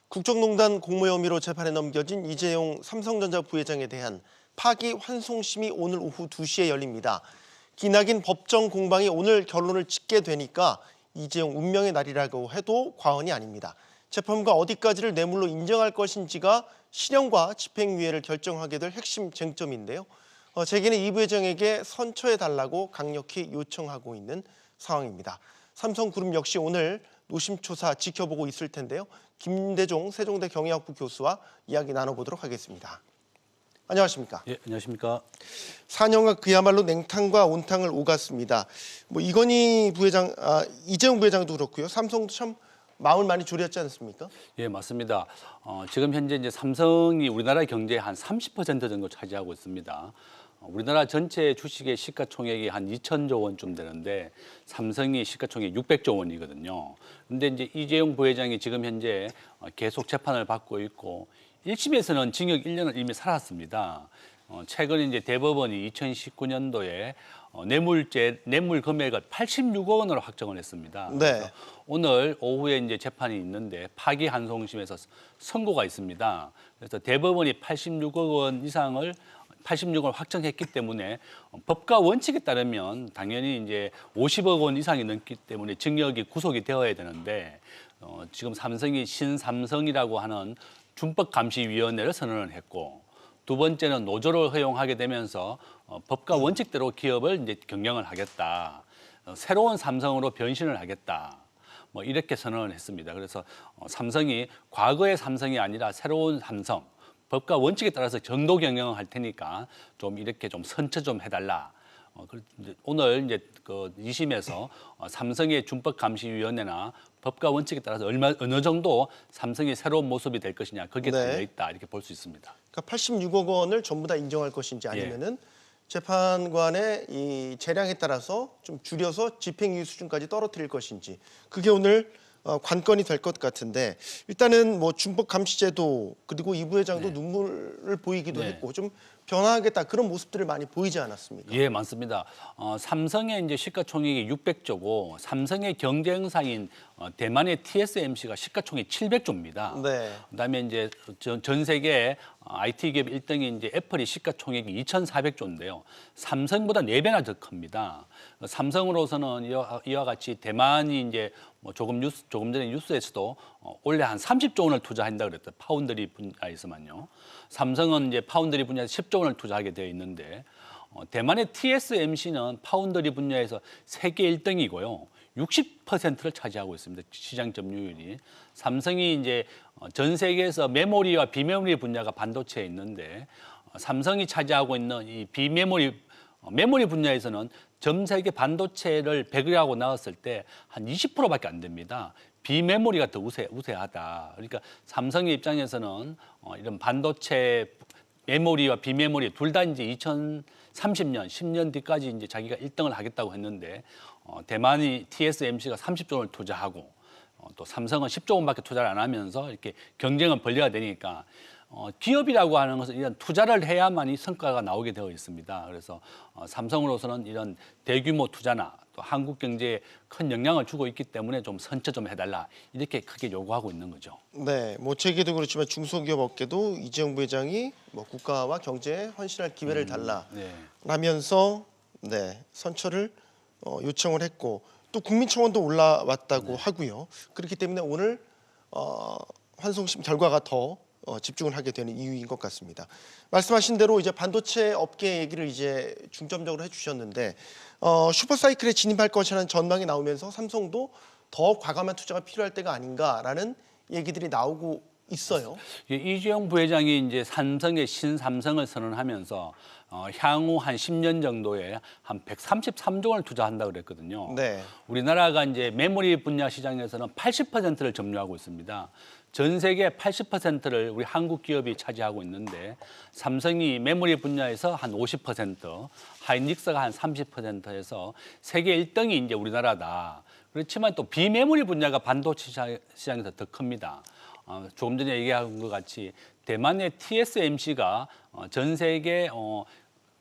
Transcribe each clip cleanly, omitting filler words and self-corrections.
국정농단 공모 혐의로 재판에 넘겨진 이재용 삼성전자 부회장에 대한 파기환송심이 오늘 오후 2시에 열립니다. 기나긴 법정 공방이 오늘 결론을 짓게 되니까 이재용 운명의 날이라고 해도 과언이 아닙니다. 재판부가 어디까지를 뇌물로 인정할 것인지가 실형과 집행유예를 결정하게 될 핵심 쟁점인데요. 재계는 이 부회장에게 선처해달라고 강력히 요청하고 있는 상황입니다. 삼성그룹 역시 오늘 노심초사 지켜보고 있을 텐데요. 김대종 세종대 경영학부 교수와 이야기 나눠보도록 하겠습니다. 안녕하십니까? 예, 안녕하십니까? 4년간 그야말로 냉탕과 온탕을 오갔습니다. 이건희 부회장, 이재용 부회장도 그렇고요. 삼성도 참 마음을 많이 졸였지 않습니까? 예, 맞습니다. 지금 현재 이제 삼성이 우리나라 경제의 한 30% 정도 차지하고 있습니다. 우리나라 전체 주식의 시가총액이 한 2천조 원쯤 되는데 삼성이 시가총액 600조 원이거든요. 그런데 이제 이재용 부회장이 지금 현재 계속 재판을 받고 있고 1심에서는 징역 1년을 이미 살았습니다. 최근 이제 대법원이 2019년도에 뇌물 금액을 86억 원으로 확정을 했습니다. 네. 오늘 오후에 이제 재판이 있는데 파기환송심에서 선고가 있습니다. 그래서 대법원이 86을 확정했기 때문에 법과 원칙에 따르면 당연히 이제 50억 원 이상이 넘기 때문에 징역이 구속이 되어야 되는데 지금 삼성이 신삼성이라고 하는 준법감시위원회를 선언을 했고 두 번째는 노조를 허용하게 되면서 법과 원칙대로 기업을 이제 경영을 하겠다. 새로운 삼성으로 변신을 하겠다. 이렇게 선언을 했습니다. 그래서 삼성이 과거의 삼성이 아니라 새로운 삼성, 법과 원칙에 따라서 정도 경영을 할 테니까 좀 이렇게 좀 선처 좀 해달라. 오늘 이제 그 2심에서 삼성의 준법감시위원회나 법과 원칙에 따라서 어느 정도 삼성의 새로운 모습이 될 것이냐 거기에 달려 있다 이렇게 볼 수 있습니다. 그러니까 86억 원을 전부 다 인정할 것인지 아니면은 재판관의 이 재량에 따라서 좀 줄여서 집행유예 수준까지 떨어뜨릴 것인지 그게 오늘 관건이 될 것 같은데 일단은 준법감시제도 그리고 이 부회장도 눈물을 보이기도 했고 좀 변화하겠다 그런 모습들을 많이 보이지 않았습니까? 예, 맞습니다. 삼성의 이제 시가총액이 600조고 삼성의 경쟁사인 대만의 TSMC가 시가총액 700조입니다. 네. 그다음에 이제 전 세계 IT 기업 1등인 이제 애플이 시가총액이 2,400조인데요. 삼성보다 4배나 더 큽니다. 삼성으로서는 이와 같이 대만이 이제 조금 전에 뉴스에서도 올해 한 30조 원을 투자한다 그랬다. 파운드리 분야에서만요. 삼성은 이제 파운드리 분야에서 10조 원을 투자하게 되어 있는데 대만의 TSMC는 파운드리 분야에서 세계 1등이고요. 60%를 차지하고 있습니다. 시장 점유율이. 삼성이 이제 전 세계에서 메모리와 비메모리 분야가 반도체에 있는데 삼성이 차지하고 있는 이 메모리 분야에서는 전 세계 반도체를 100이라고 나왔을 때 한 20%밖에 안 됩니다. 비메모리가 더 우세하다. 그러니까 삼성의 입장에서는 이런 반도체 메모리와 비메모리 둘 다 이제 2030년, 10년 뒤까지 이제 자기가 1등을 하겠다고 했는데 대만이 TSMC가 30조 원을 투자하고 또 삼성은 10조 원밖에 투자를 안 하면서 이렇게 경쟁은 벌려야 되니까 기업이라고 하는 것은 이런 투자를 해야만이 성과가 나오게 되어 있습니다. 그래서 삼성으로서는 이런 대규모 투자나 또 한국 경제에 큰 영향을 주고 있기 때문에 좀 선처 좀 해달라 이렇게 크게 요구하고 있는 거죠. 네, 재계도 그렇지만 중소기업 업계도 이재용 부회장이 국가와 경제에 헌신할 기회를 달라라면서 선처를 요청을 했고 또 국민청원도 올라왔다고 하고요. 그렇기 때문에 오늘 환송심 결과가 더 집중을 하게 되는 이유인 것 같습니다. 말씀하신 대로 이제 반도체 업계 얘기를 이제 중점적으로 해주셨는데 슈퍼사이클에 진입할 것이라는 전망이 나오면서 삼성도 더 과감한 투자가 필요할 때가 아닌가라는 얘기들이 나오고 있어요. 이재용 부회장이 이제 삼성의 신삼성을 선언하면서 향후 한 10년 정도에 한 133조 원을 투자한다고 그랬거든요. 네. 우리나라가 이제 메모리 분야 시장에서는 80%를 점유하고 있습니다. 전 세계 80%를 우리 한국 기업이 차지하고 있는데 삼성이 메모리 분야에서 한 50%, 하이닉스가 한 30%에서 세계 1등이 이제 우리나라다. 그렇지만 또 비메모리 분야가 반도체 시장에서 더 큽니다. 조금 전에 얘기한 것 같이 대만의 TSMC가 전 세계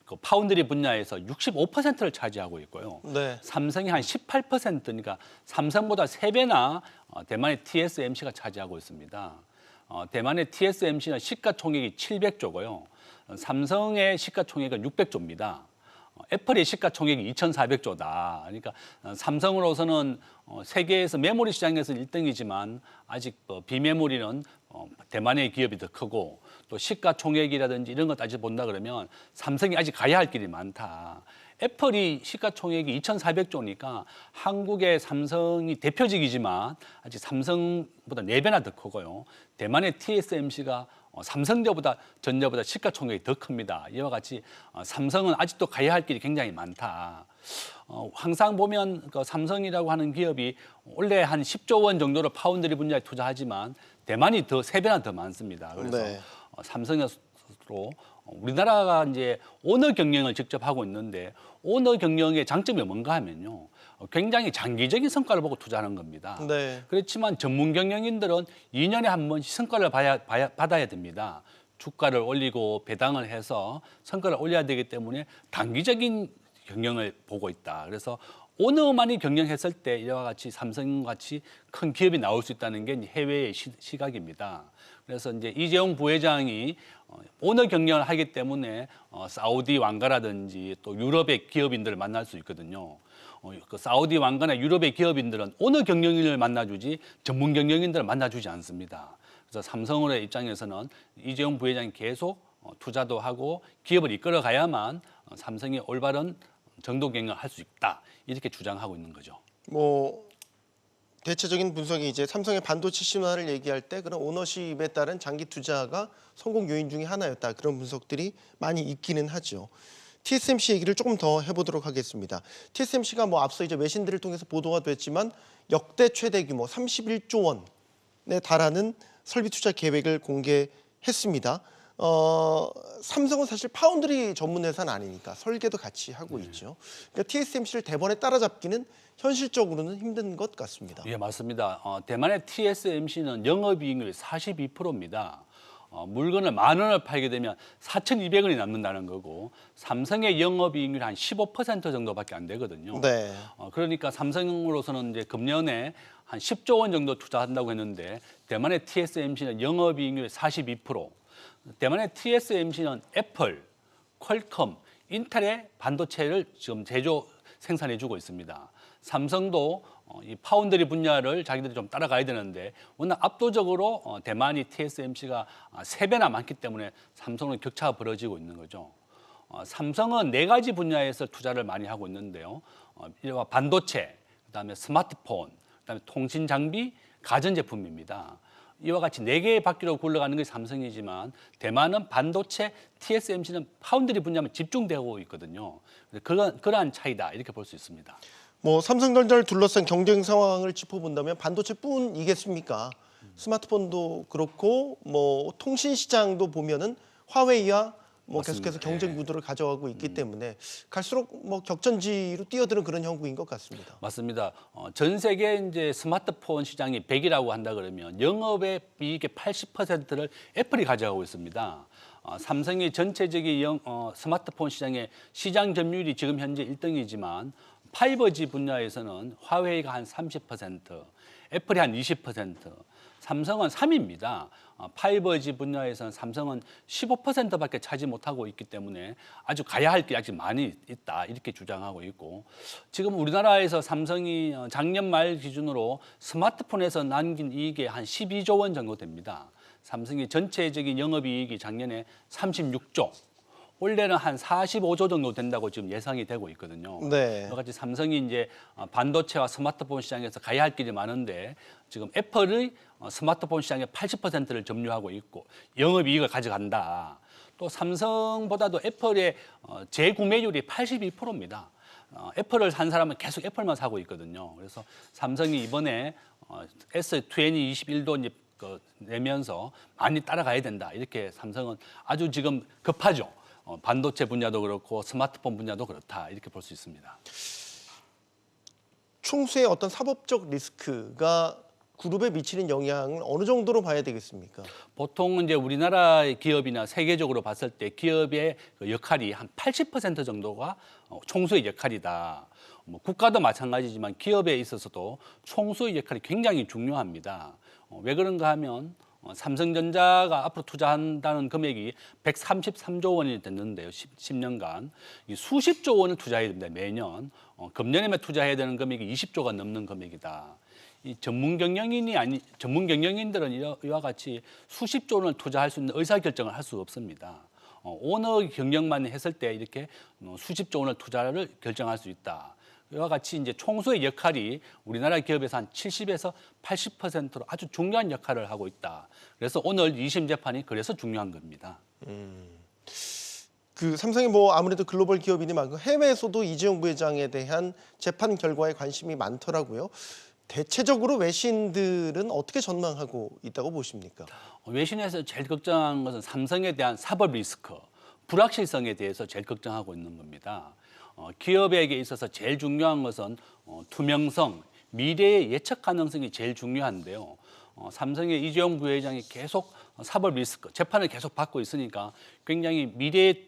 그 파운드리 분야에서 65%를 차지하고 있고요. 네. 삼성이 한 18%니까 삼성보다 3배나 대만의 TSMC가 차지하고 있습니다. 대만의 TSMC는 시가총액이 700조고요. 삼성의 시가총액은 600조입니다. 애플의 시가총액이 2,400조다. 그러니까 삼성으로서는 세계에서 메모리 시장에서 1등이지만 아직 비메모리는 대만의 기업이 더 크고 또 시가총액이라든지 이런 것 따져 본다 그러면 삼성이 아직 가야 할 길이 많다. 애플이 시가총액이 2,400조니까 한국의 삼성이 대표직이지만 아직 삼성보다 4배나 더 크고요. 대만의 TSMC가 삼성전자보다 시가총액이 더 큽니다. 이와 같이 삼성은 아직도 가야 할 길이 굉장히 많다. 항상 보면 그 삼성이라고 하는 기업이 원래 한 10조 원 정도로 파운드리 분야에 투자하지만 대만이 더 3배나 더 많습니다. 그래서 네. 삼성으로 우리나라가 이제 오너 경영을 직접 하고 있는데 오너 경영의 장점이 뭔가 하면요. 굉장히 장기적인 성과를 보고 투자하는 겁니다. 네. 그렇지만 전문 경영인들은 2년에 한 번씩 성과를 받아야 됩니다. 주가를 올리고 배당을 해서 성과를 올려야 되기 때문에 단기적인 경영을 보고 있다. 그래서 오너만이 경영했을 때 이와 같이 삼성같이 큰 기업이 나올 수 있다는 게 해외의 시각입니다. 그래서 이제 이재용 부회장이 오너 경영을 하기 때문에 사우디 왕가라든지 또 유럽의 기업인들을 만날 수 있거든요. 그 사우디 왕가나 유럽의 기업인들은 오너 경영인을 만나주지 전문 경영인들을 만나주지 않습니다. 그래서 삼성의 입장에서는 이재용 부회장이 계속 투자도 하고 기업을 이끌어 가야만 삼성이 올바른 정도 경영을 할 수 있다. 이렇게 주장하고 있는 거죠. 뭐 대체적인 분석이 이제 삼성의 반도체 신화를 얘기할 때 그런 오너십에 따른 장기 투자가 성공 요인 중에 하나였다. 그런 분석들이 많이 있기는 하죠. TSMC 얘기를 조금 더 해보도록 하겠습니다. TSMC가 뭐 앞서 이제 외신들을 통해서 보도가 됐지만 역대 최대 규모 31조 원에 달하는 설비 투자 계획을 공개했습니다. 삼성은 사실 파운드리 전문 회사는 아니니까 설계도 같이 하고 있죠. 그러니까 TSMC를 대번에 따라잡기는 현실적으로는 힘든 것 같습니다. 예, 맞습니다. 대만의 TSMC는 영업이익률이 42%입니다. 물건을 10,000원을 팔게 되면 4,200원이 남는다는 거고 삼성의 영업이익률이 한 15% 정도밖에 안 되거든요. 네. 그러니까 삼성으로서는 이제 금년에 한 10조 원 정도 투자한다고 했는데 대만의 TSMC는 영업이익률이 42%. 대만의 TSMC는 애플, 퀄컴, 인텔의 반도체를 지금 생산해주고 있습니다. 삼성도 이 파운드리 분야를 자기들이 좀 따라가야 되는데 워낙 압도적으로 대만이 TSMC가 3배나 많기 때문에 삼성은 격차가 벌어지고 있는 거죠. 삼성은 4가지 분야에서 투자를 많이 하고 있는데요. 이와 반도체, 그다음에 스마트폰, 그다음에 통신 장비, 가전제품입니다. 이와 같이 4개의 바퀴로 굴러가는 것이 삼성이지만 대만은 반도체, TSMC는 파운드리 분야만 집중되고 있거든요. 그러한 차이다 이렇게 볼 수 있습니다. 뭐 삼성전자를 둘러싼 경쟁 상황을 짚어본다면 반도체뿐이겠습니까? 스마트폰도 그렇고 뭐 통신 시장도 보면은 화웨이와 뭐 맞습니다. 계속해서 경쟁 구도를 가져가고 있기 때문에 갈수록 뭐 격전지로 뛰어드는 그런 형국인 것 같습니다. 맞습니다. 전 세계 이제 스마트폰 시장이 100이라고 한다 그러면 영업의 이익의 80%를 애플이 가져가고 있습니다. 삼성이 전체적인 스마트폰 시장의 시장 점유율이 지금 현재 1등이지만 5G 분야에서는 화웨이가 한 30%, 애플이 한 20%, 삼성은 3위입니다. 5G 분야에서는 삼성은 15%밖에 차지 못하고 있기 때문에 아주 가야 할 게 아직 많이 있다 이렇게 주장하고 있고 지금 우리나라에서 삼성이 작년 말 기준으로 스마트폰에서 남긴 이익이 한 12조 원 정도 됩니다. 삼성이 전체적인 영업이익이 작년에 36조, 올해는 한 45조 정도 된다고 지금 예상이 되고 있거든요. 네. 여러 가지 삼성이 이제 반도체와 스마트폰 시장에서 가야 할 길이 많은데 지금 애플의 스마트폰 시장의 80%를 점유하고 있고 영업이익을 가져간다. 또 삼성보다도 애플의 재구매율이 82%입니다. 애플을 산 사람은 계속 애플만 사고 있거든요. 그래서 삼성이 이번에 S2021도 이제 내면서 많이 따라가야 된다. 이렇게 삼성은 아주 지금 급하죠. 반도체 분야도 그렇고 스마트폰 분야도 그렇다 이렇게 볼 수 있습니다. 총수의 어떤 사법적 리스크가 그룹에 미치는 영향을 어느 정도로 봐야 되겠습니까? 보통 이제 우리나라 기업이나 세계적으로 봤을 때 기업의 그 역할이 한 80% 정도가 총수의 역할이다. 뭐 국가도 마찬가지지만 기업에 있어서도 총수의 역할이 굉장히 중요합니다. 왜 그런가 하면 삼성전자가 앞으로 투자한다는 금액이 133조 원이 됐는데요. 10년간 수십조 원을 투자해야 됩니다. 매년. 금년에만 투자해야 되는 금액이 20조가 넘는 금액이다. 이 전문 경영인들은 이와 같이 수십조 원을 투자할 수 있는 의사결정을 할 수 없습니다. 오너 경영만 했을 때 이렇게 수십조 원을 투자를 결정할 수 있다. 이와 같이 이제 총수의 역할이 우리나라 기업에서 한 70에서 80%로 아주 중요한 역할을 하고 있다. 그래서 오늘 2심 재판이 그래서 중요한 겁니다. 그 삼성이 뭐 아무래도 글로벌 기업이니만큼 해외에서도 이재용 부회장에 대한 재판 결과에 관심이 많더라고요. 대체적으로 외신들은 어떻게 전망하고 있다고 보십니까? 외신에서 제일 걱정하는 것은 삼성에 대한 사법 리스크, 불확실성에 대해서 제일 걱정하고 있는 겁니다. 기업에게 있어서 제일 중요한 것은 투명성, 미래의 예측 가능성이 제일 중요한데요. 삼성의 이재용 부회장이 계속 사법 리스크, 재판을 계속 받고 있으니까 굉장히 미래의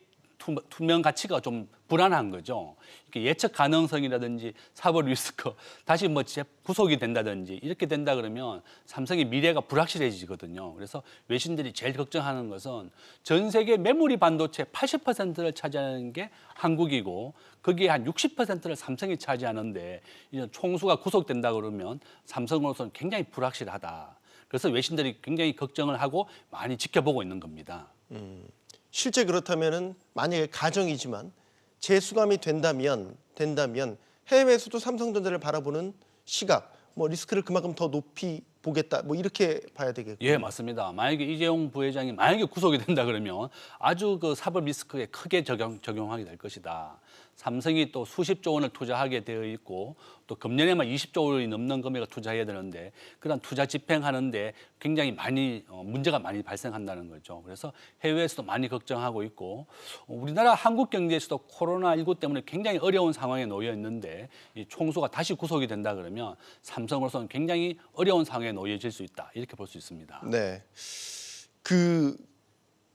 투명 가치가 좀 불안한 거죠. 이렇게 예측 가능성이라든지 사법 리스크, 다시 뭐 구속이 된다든지 이렇게 된다 그러면 삼성의 미래가 불확실해지거든요. 그래서 외신들이 제일 걱정하는 것은 전 세계 메모리 반도체 80%를 차지하는 게 한국이고 거기에 한 60%를 삼성이 차지하는데 이제 총수가 구속된다 그러면 삼성으로서는 굉장히 불확실하다. 그래서 외신들이 굉장히 걱정을 하고 많이 지켜보고 있는 겁니다. 실제 그렇다면은 만약에 가정이지만 재수감이 된다면 해외에서도 삼성전자를 바라보는 시각, 뭐 리스크를 그만큼 더 높이 보겠다, 뭐 이렇게 봐야 되겠고요. 예, 맞습니다. 만약에 이재용 부회장이 만약에 구속이 된다 그러면 아주 그 사법 리스크에 크게 적용하게 될 것이다. 삼성이 또 수십조 원을 투자하게 되어 있고 또 금년에만 20조 원이 넘는 금액을 투자해야 되는데 그런 투자 집행하는데 굉장히 많이 문제가 많이 발생한다는 거죠. 그래서 해외에서도 많이 걱정하고 있고 우리나라 한국 경제에서도 코로나19 때문에 굉장히 어려운 상황에 놓여 있는데 이 총수가 다시 구속이 된다 그러면 삼성으로서는 굉장히 어려운 상황에 놓여질 수 있다. 이렇게 볼 수 있습니다. 네.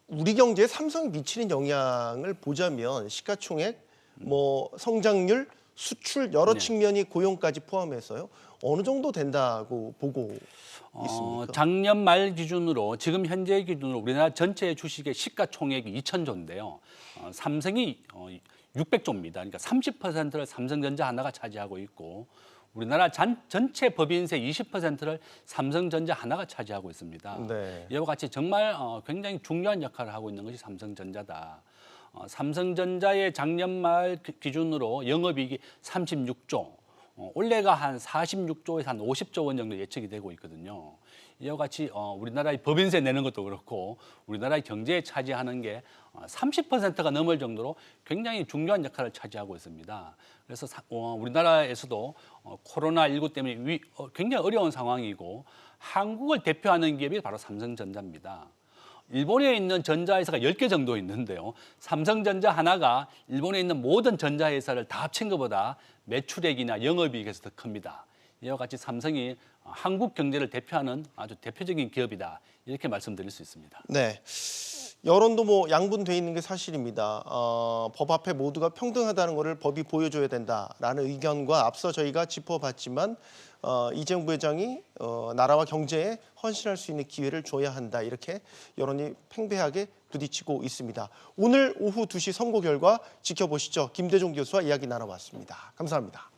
우리 경제에 삼성이 미치는 영향을 보자면 시가총액, 뭐 성장률, 수출 여러 측면이 고용까지 포함해서요. 어느 정도 된다고 보고 있습니까? 작년 말 기준으로 지금 현재 기준으로 우리나라 전체 주식의 시가총액이 2,000조인데요. 삼성이 600조입니다. 그러니까 30%를 삼성전자 하나가 차지하고 있고 우리나라 전체 법인세 20%를 삼성전자 하나가 차지하고 있습니다. 네. 이와 같이 정말 굉장히 중요한 역할을 하고 있는 것이 삼성전자다. 삼성전자의 작년 말 기준으로 영업이익이 36조, 올해가 한 46조에서 한 50조 원 정도 예측이 되고 있거든요. 이와 같이 우리나라의 법인세 내는 것도 그렇고 우리나라의 경제에 차지하는 게 30%가 넘을 정도로 굉장히 중요한 역할을 차지하고 있습니다. 그래서 우리나라에서도 코로나19 때문에 굉장히 어려운 상황이고 한국을 대표하는 기업이 바로 삼성전자입니다. 일본에 있는 전자회사가 10개 정도 있는데요. 삼성전자 하나가 일본에 있는 모든 전자회사를 다 합친 것보다 매출액이나 영업이익에서 더 큽니다. 이와 같이 삼성이 한국 경제를 대표하는 아주 대표적인 기업이다. 이렇게 말씀드릴 수 있습니다. 네. 여론도 뭐 양분돼 있는 게 사실입니다. 법 앞에 모두가 평등하다는 것을 법이 보여줘야 된다라는 의견과 앞서 저희가 짚어봤지만 이재용 부회장이 나라와 경제에 헌신할 수 있는 기회를 줘야 한다. 이렇게 여론이 팽배하게 부딪히고 있습니다. 오늘 오후 2시 선고 결과 지켜보시죠. 김대중 교수와 이야기 나눠봤습니다. 감사합니다.